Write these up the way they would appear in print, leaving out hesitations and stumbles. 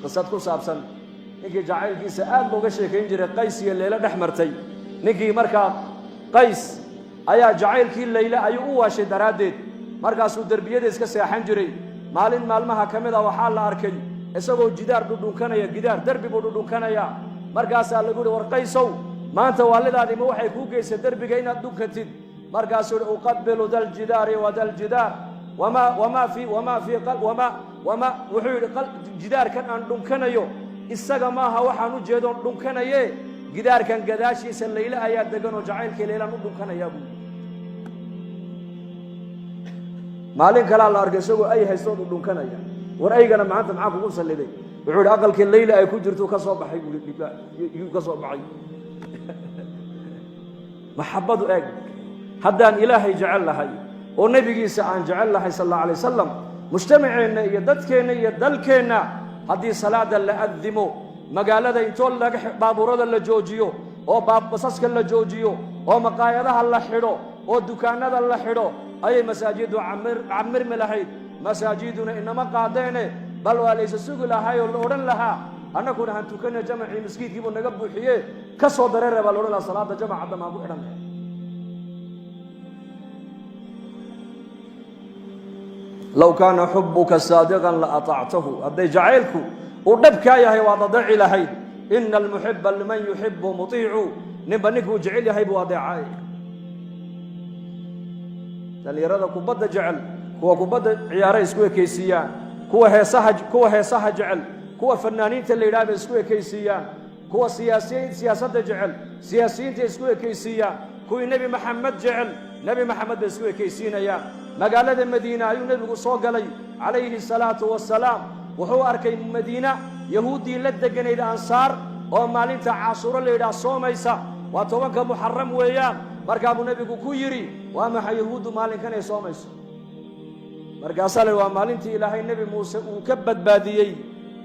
qisad ku saabsan ninkii jacaylkiisa aad looga sheekayn jiray qays iyo leela dhex martay ninkii markaa qays ayaa jacaylkii leela ayuu u waashay daraaddeed markaasuu derbiyada iska seexan jiray maalin maalmaha ka mid ah waxaa la arkay isagoo jidaar dhudhunkanaya gidaar derbi buu dhudhunkanaya markaasaa lagu yidhi war qaysow maanta waalidaadii ma waxay kuu geysay derbiga inaad dhunkatid markaasuu yidhi uqabilu daljidaari wa daljidaar wuxuu yidhi jidaarkan aan dhunkanayo isaga maaha waxaan u jeedoon dhunkanaye gidaarkan gadaashiisa leyle ayaa degan oo jacaylkii leylaan u dhunkanayaa buu maalin kalaa la arkay isagoo ay haystood u dhunkanaya war aygana maanta maxaa kugu salliday wuxuu yidhi aqalkii leyle ay ku jirto ka soo baxay yuu ka soo baxay maxabbadu eeg haddaan ilaahay jecel lahay oo nebigiisa aan jecel lahay sal allahu alay wasalam mujtamaceenna iyo dadkeenna iyo dalkeenna haddii salaada la adimo magaalada intoo baabuurada la joojiyo oo basaska la joojiyo oo maqaayadaha la xidho oo dukaanada la xidho ayay masaajidu camirmi lahayd masaajiduna inama qaadeene bal waa laysa sugi lahay oo la odhan lahaa annaguna han tukana jamacii miskiidkiibuu naga buuxiye ka soo dareere baa la odhan lahaa salaada jamaca damaan ku xidhan low kaana xubuka saadiqan la aطactahu hadday jacaylku uu dhabkaa yahay waad adeeci lahayd ina almuxiba liman yuxibu muiicu ninba ninkuu jecel yahay buu adeecay dhalinyarada kubadda jecel kuwa kubadda ciyaaray isku ekaysiiyaan kuwa heesaha jecel kuwa fanaaniinta la yidhaha bay isku ekaysiiyaan kuwa siyaasadda jecel siyaasiyiinta isku ekaysiiyaan kuwii nebi maxamed jecel nebi maxamed bay isku ekaysiinayaan magaalada madiina ayuu nebigu soo galay calayhi salaatu wasalaam wuxuu arkay madiina yahuuddii la deganayd ansaar oo maalinta caashuuro la yidhaha soomaysa waa 10ka muxaram weeyaan markaa buu nebigu ku yidhi waa maxay yahuuddu maalinkan ay soomayso markaasaa la yidhi waa maalintii ilaahay nebi muuse uu ka badbaadiyey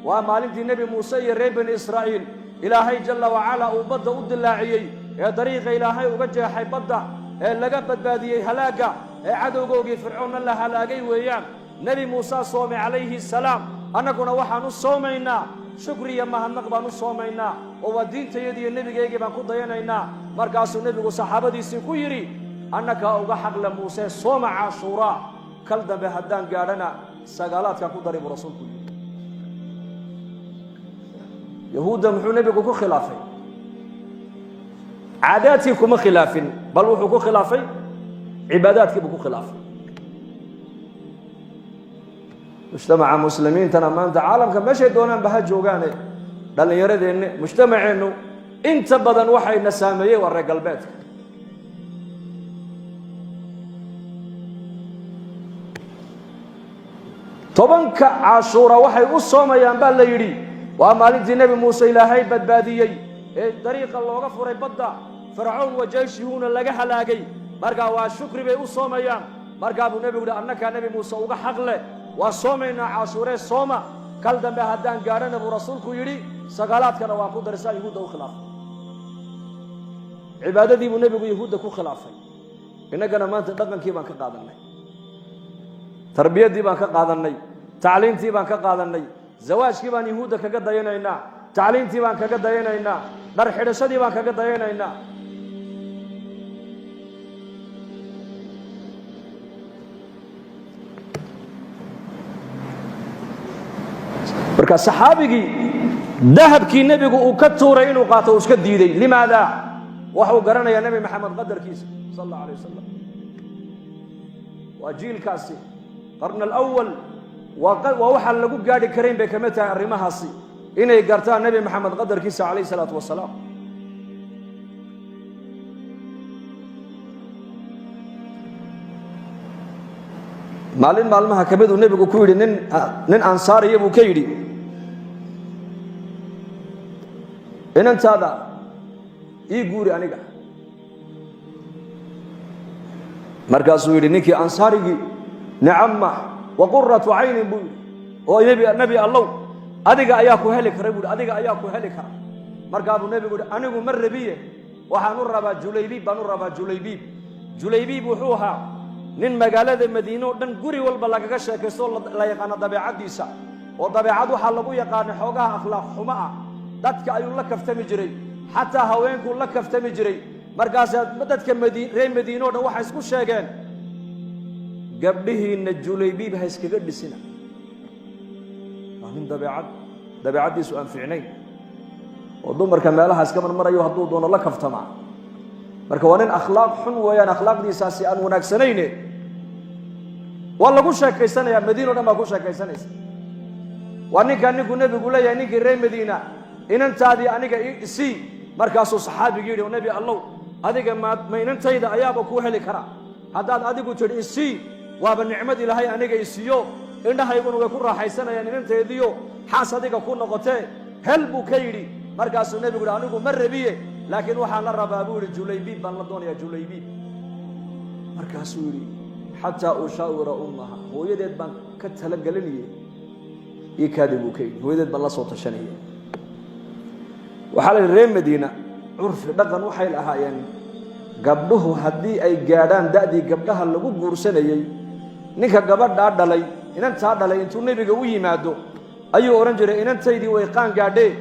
waa maalintii nebi muuse iyo reer bani israa'iil ilaahay jalla wacalaa uu badda u dilaaciyey ee dariiqa ilaahay uga jeexay badda ee laga badbaadiyey halaagga ee cadowgoogii fircoonna la halaagay weeyaan nebi muuse soomay calayhi salaam annaguna waxaan u soomaynaa shukri iyo mahadnaq baan u soomaynaa oo waa diintayadii iyo nebigaygii baan ku dayanaynaa markaasuu nebigu saxaabadiisii ku yidhi annagaa uga xaqle muuse sooma caashuuraa kal dambe haddaan gaadhana sagaalaadkaan ku dari buu rasuulku yidhi yahuudda muxuu nebigu ku khilaafay caadaadkii kuma khilaafin bal wuxuu ku khilaafay cibaadaadkii buu ku khilaafay mujtamaca muslimiintana maanta caalamka meeshay doonaanba ha joogaane dhallinyaradeenna mujtamaceennu inta badan waxayna saameeyey waa reer galbeedka tobanka caashuura waxay u soomayaan baa la yidhi waa maalintii nebi muuse ilaahay badbaadiyey ee dariiqa looga furay badda fircoon wa jeyshihuuna laga halaagay markaa waa shukri bay u soomayaan markaa buu nebigu yidhi annagaa nebi muuse uga xaqle waa soomaynaa caashuuree sooma kal dambe haddaan gaadhana buu rasuulku yidhi sagaalaadkana waa ku darisaa yahuudda u khilaafay cibaadadii buu nebigu yahuudda ku khilaafay innagana maanta dhaqankii baan ka qaadannay tarbiyaddii baan ka qaadannay tacliintii baan ka qaadannay zawaajkii baan yahuudda kaga dayanaynaa tacliintii baan kaga dayanaynaa dhar xidhashadii baan kaga dayanaynaa marka saxaabigii dahabkii nebigu uu ka tuuray inuu qaato uu iska diiday limaada waxuu garanayaa nebi maxamed qadarkiisa sal allahu alay wasalam waa jiilkaasi qarna alawal waa waxaan lagu gaadhi karayn bay kamid tahay arrimahaasi inay gartaan nebi maxamed qadarkiisa calayhi salaatu wasalaam maalin maalmaha ka mid uu nebigu ku yidhi nin ansaariya buu ka yidhi inantaada ii guuri aniga markaasuu yidhi ninkii ansaarigii nicama wa quratu caynin buu yidhi oo nebi allow adiga ayaa ku heli kara buu yidhi adiga ayaa ku heli kara markaa buu nebigu yidhi anigu ma rabiye waxaan u rabaa julaybiib baan u rabaa julaybiib wuxuu ahaa nin magaalada madiine oo dhan guri walba lagaga sheekaysto la yaqaano dabeecaddiisa وطبيعة waxaa lagu yaqaan xoogaha akhlaaq xumo ah dadka ayuu la kaftami jiray xataa haweenku la kaftami jiray markaas dadka reer Madiina oo dhan waxa isku sheegeen gabdhihiina Julaybiib ha iskaga dhisina min dabeecadiisu aan fiicnayn oo dumarka meelaha iska marmarayo hadduu doono la kaftama marka waa nin akhlaaq xun weeyaan akhlaaqdiisaasi aan wanaagsanayne waa lagu sheekaysanayaa Madiina oo dhan baa ku sheekaysanaysa waa ninku nabigu leeyahay ninkii reer Madiina inantaadii aniga isii markaasuu saxaabiga yidhi nabi allow adiga ma inantayda ayaaba ku heli kara haddaad adigu tidhi isii waaba nicmad ilaahay aniga isiiyo indhahayguna way ku raaxaysanayaan inanteediyo xaas adiga ku noqotee hel buu ka yidhi markaasuu nebigu yidhi anigu ma rabiye laakiin waxaan la rabaa buu yidhi Julaybiib baan la doonayaa Julaybiib markaasuu yidhi xataa ushaawira ummaha hooyadeed baan ka talagelinayay ii kaadi buu ka yidhi hooyadeed baan la soo tashanayay waxaa la yidhi reer Madiina curfi dhaqan waxay lahaayeen gabdhuhu haddii ay gaadhaan da'dii gabdhaha lagu guursanayay ninka gabadhaa dhalay inantaa dhalay intuu nebiga u yimaado ayuu oran jiray inantaydii way qaan gaadhee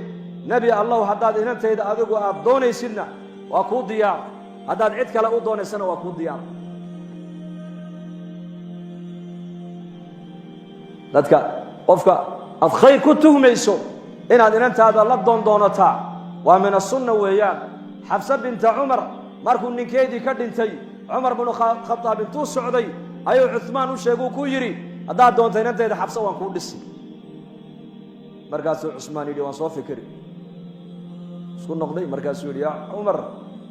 nabi allah haddaad inantayda adigu aad doonaysidna waa kuu diyaar haddaad cid kale u doonaysana waa kuu diyaar dadka qofka aad khayr ku tuhmayso inaad inantaada la doondoonataa waa min as-sunna weeyaan Xafsa binta Umar markuu ninkeedii ka dhintay Umar bin Khattab intuu socday ayuu Uthman u sheegay ku yiri haddaad doonto inanteeda Xafsa waan kuu dhisi markaasuu Uthman yidhi waan soo fikiri isku noqday markaasuu yidhi yaa Umar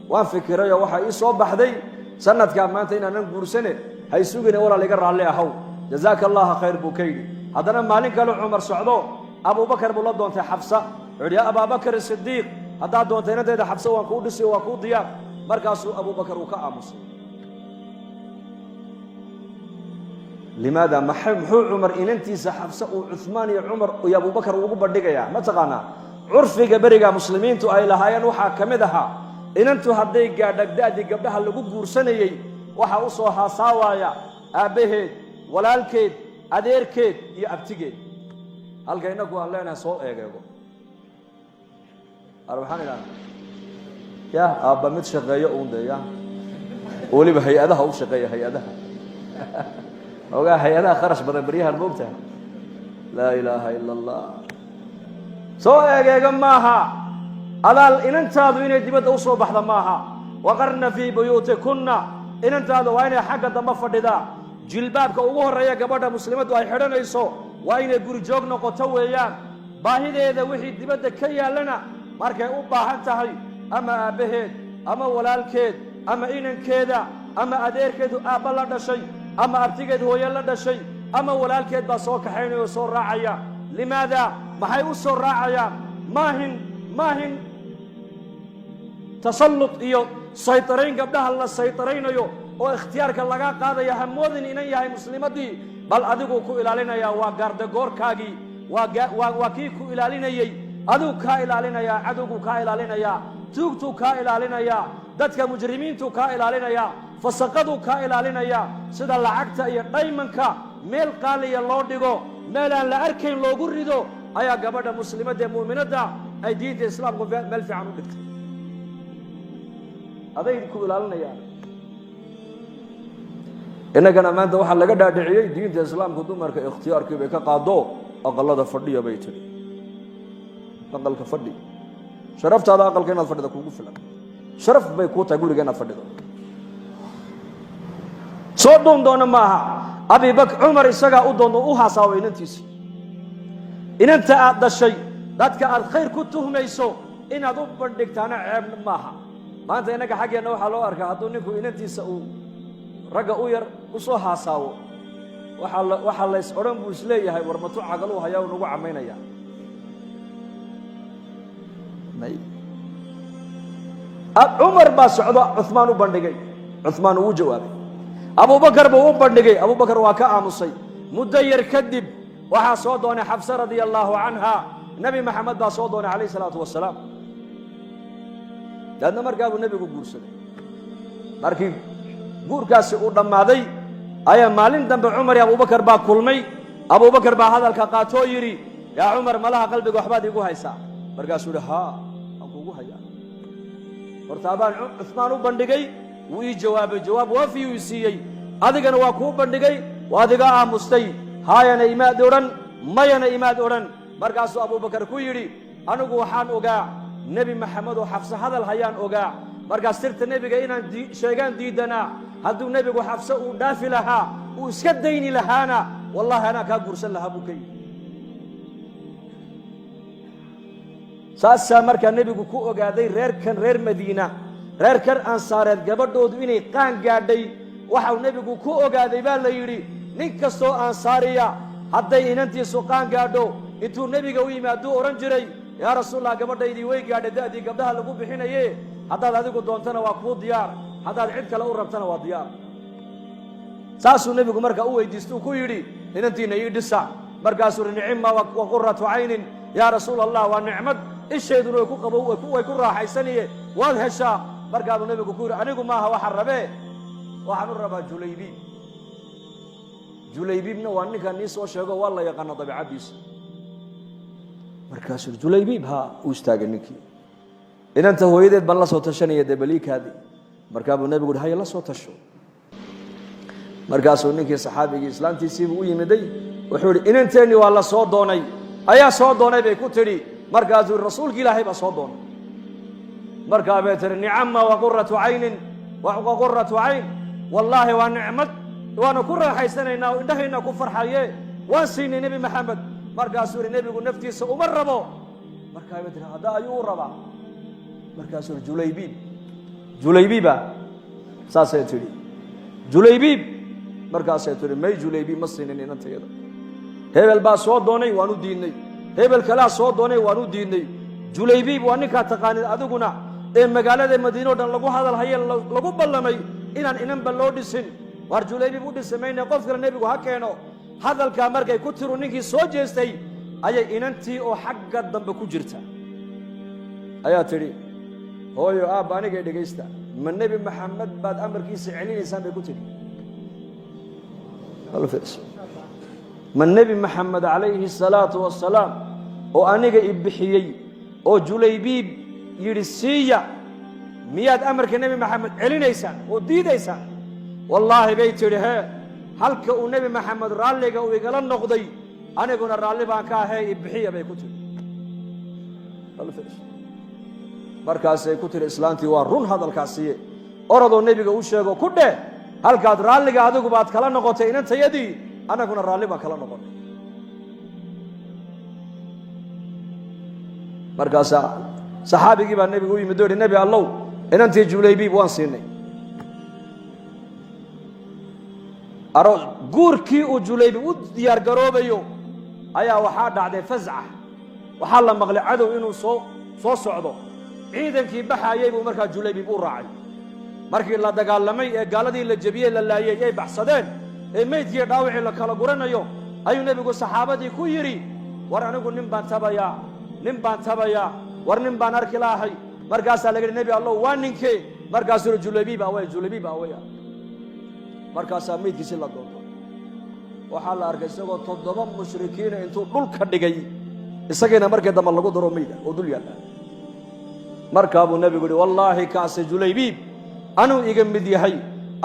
waan fikiray waxa ii soo baxday sanadka maanta inaan guursane hay sugina walaal iga raalli ahow jazaakallahu khayr buu ka yidhi haddana maalin kale Umar socdo Abu Bakar buu la doontay Xafsa yidhi yaa Abu Bakar Siddiq haddaad doonto inanteeda Xafsa waan kuu dhisi waa kuu diyaar markaasuu Abu Bakar uu ka aamusay لماذا محو عمر إن أنتي حفصة وعثمان يا عمر ويا أبو بكر وأبو بدقيا ما تقانا عرفي قبرقة مسلمين تو أي لهايان وحا كمدها إن أنتو هدي قادك دادي قبلها اللي قبور سنيي وحا أصوها صاوايا أبهد ولا الكيد أدير كيد يا أبتقيد هل كينكو أن لنا صوء يقول أربحاني الآن يا أبا متشغية أوندي يا ولي بهيئتها وشغية هيئتها اوغا هيئتها خرج بربريها المبتع لا اله الا الله سو ايغا ماها ادال ان انتادو اني دبد او سو بخدا ماها وقرنا في بيوتكن ان انتادو وين حق دم فديدا جلبابك ugu horeeya gabadha muslimadu ay xidhanayso waa inay guri joog noqoto weeyaan baahideeda wixii dibadda ka yaalana markay u baahan tahay ama aabaheed ama walaalkeed ama inankeeda ama adeerkeedu aabba la dhashay أما أبتجد هو يلا ده شيء أما ولا الكيد بسوق حين يصور راعيا لماذا ما هي يصور راعيا ما هن تسلط إيو سيطرين قبلها الله سيطرين إيو واختيارك الله قاعد يا همودن إن يا مسلمتي بل أدوكو كو إلى يا وقارد غور كاجي وكيكو إلى يي أدو كا إلى يا أدوكو كا إلى يا توك كا إلى يا دتك مجرمين تو كا إلى يا فسقدوا كا إلى يا سيدا لعقتا يا دايما كا ميل قالي الله ديغو ميل أن لا أركين لو قردو أيا قبدا مسلمة دي مؤمنة دا أي دين دي إسلام ميل في عنو دكت هذا يدكو إلى يا إنك أنا ما أنت واحد لقد داعي دين دي إسلام كدومر كاختيار كيف قادو أقل هذا فردي يا بيتري أقل كفردي شرفت هذا أقل كينا الفردي دا كوكو فلان شرف بيكوتا يقول لك أنا فردي صدون دون ماها أبي بكر عمر إسقى أدون أوها ساوي ننتيسي إن أنت أعد الشيء ذاتك الخير كنتهم يسو إن أدوب بردك تانا عيب ماها ما أنت إنك حاجة نوحة لو أركا أدونيكو إن أنت سأو رقا أوير أصوها ساو وحال يسعرون بوسلية هاي ورمتو عقلوها ياو نقع عمينا يا عمر با سعودة عثمان بندقي عثمان وجوابي أبو بكر بو بندقي أبو بكر واكا آمصي مدير كذب وحا صودون حفصة رضي الله عنها نبي محمد با صودون عليه الصلاة والسلام لأن مرقاب النبي قرصد مركي قرقاسي قردم ماذي أيا مالين دنب عمر يا أبو بكر با كلمي أبو بكر با هذا الكاقاتو يري يا عمر ملها قلبك وحباد يقول هيسا مرقاسوا له ها أنكو هيا ورتابان عثمان بندقي وي جواب وفي ويسيي أدقنا واكو بندقي وأدقا مستي هاي أنا إماد دوران ما أنا إماد دوران مرقاسوا أبو بكر كويري أنا وحان أوقع نبي محمد وحفص هذا الهيان أوقع مرقاس سرت النبي إنا شيغان ديدنا هدو نبي وحفص ودافي لها وسكديني لهانا والله أنا كاقرسل لها بكي ساسا مركا النبي كو اوغاداي رير مدينه رير كان انصاريد gabadhoodu inay qaan gaadhay waxa uu nabigu ku ogaaday baa la yiri nin kasto ansaariya haday inantiisu qaan gaadho intuu nabiga u yimaado oran jiray ya rasuulullah gabadhaydii way gaadhay daadii gabdhaha lagu bixinaye hadaad adigu doontana waa ku diyaar hadaad cid kale u rabtana waa diyaar saasuu nabigu marka u weydiisto ku yiri inantiina ii dhisa markaasuu nicma wa qurratu aynin ya rasuulullah wa ni'mad isheeduna ku qabo way ku raaxaysaniye waad heshaa markaa nabigu ku yiri anigu maaha waxa rabe waxaan u rabaa Julaybiibna waa ninka nin soo sheego waa la yaqaan dabiicadiisa markaas Julaybiib ha u istaagay ninkii inanta hooyadeed bal la soo tashanaya dabaliikaadi markaa nabigu hay la soo tasho markaas ninkii saxaabiga islaantiisii u yimiday wuxuu yiri inanteeni waa la soo doonay ayaa soo doonay bay ku tiri markaas rasuulka ilaahay ba soo doonay markaa bay tiri ni'ama wa qurratu aynin wa qurratu ayn wallahi wa ni'mat wa ku raaxaysanayna indhahayna ku farxaye waa siinay nabi maxamed markaas uu nabigu naftiisa uma rabo markaa bay tiri hada ayuu rabaa markaas uu Julaybiiba saasay tiri Julaybiib markaas ay tiri may Julaybiib ma siinay inanteeda hebel baa soo doonay waanu diinay hebel kala soo doonay waanu diinay Julaybiib waa ninka taqaanid adiguna ee magaalada Madiino dhan lagu hadal hayeen lagu ballamay inaan inanba loo dhisin war Julaybiib u dhisamayna qof kale nabigu ha keeno hadalka markay ku tiro ninkii soo jeestay ayay inantii oo xagga dambe ku jirta ayaa tiri hooyo aab aniga dhageysta ma nabi maxamed baad amarkiisa celinaysan bay ku tiri alfis ma nabi maxamed alayhi salatu wassalam oo aniga ibixiyay oo Julaybiib yiri siiya miyaad amarka nabi maxamed celinaysan oo diidaysan wallahi bay tiri he halka uu nabi maxamed raaliga uu igala noqday aniguna raali baan ka ahay ibixiya bay ku tiri markaas ay ku tiri islaantii waa run hadalkaasi orodoo nabiga u sheego ku dheh halkaad raaliga adigu baad kala noqotay inantayadii anaguna raali baan kala noqonay markaas saxaabigii baa nabiga u yimid oo nabi Allah inantii Julaybiib waan siinay aroos guurkii uu Julaybiib u diyaar garoobayo ayaa waxaa dhacday fazca waxaa la maqlay cadow inuu soo socdo ciidankii baxayay buu markaa Julaybiib u raacay markii la dagaalamay ee gaaladii la jabiyay la laayay ay baxsadeen ee meydkii dhaawacii la kala guranayo ayuu nabigu saxaabadii ku yiri war anigu nin baan tabaya war nin baan arki lahay markaas la yiri nabi Allah waa ninkee markaas Julaybiib away markaas meydkiisa la doonto waxa la arkay isagoo 7 mushrikiin intuu dhulka dhigay isagana markii dambe lagu daro meeyda oo dul yaala markaa buu nabigu yiri wallahi kaas Julaybiib anuu iga mid yahay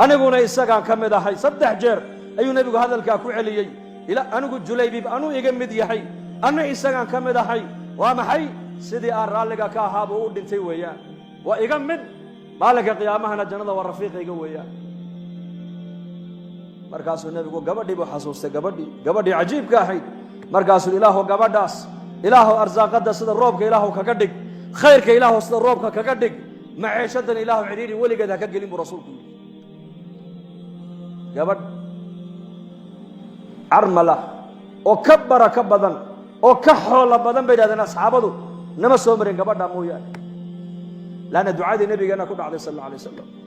aniguna isaga ka mid ahay 3 jeer ayuu nabigu hadalka ku celiyay ila anigu Julaybiib anuu iga mid yahay ana isaga ka mid ahay waa maxay sidii aan raaliga ka ahaabo u dhintay weeyaan waa iga mid maalinka qiyaamahana jannada waa rafiiqiga weeyaan markaasuu nabigu gabadhii buu xasuustay gabadhii cajiibka ahayd markaasuu ilaahu gabadhaas ilaahu arsaaqada sida roobka ilaahu kaga dhig khayrka ilaahu sida roobka kaga dhig maciishadan ilaahu ciriiri weligeed ha ka gelin buu rasuulku yiri gabadh armala oo ka baraka badan oo ka xoolo badan bay yiraahdeen asxaabadu nama soo marin gabadha mooyaan laana ducadii nabigeena ku dhacday sallallahu alayhi wasallam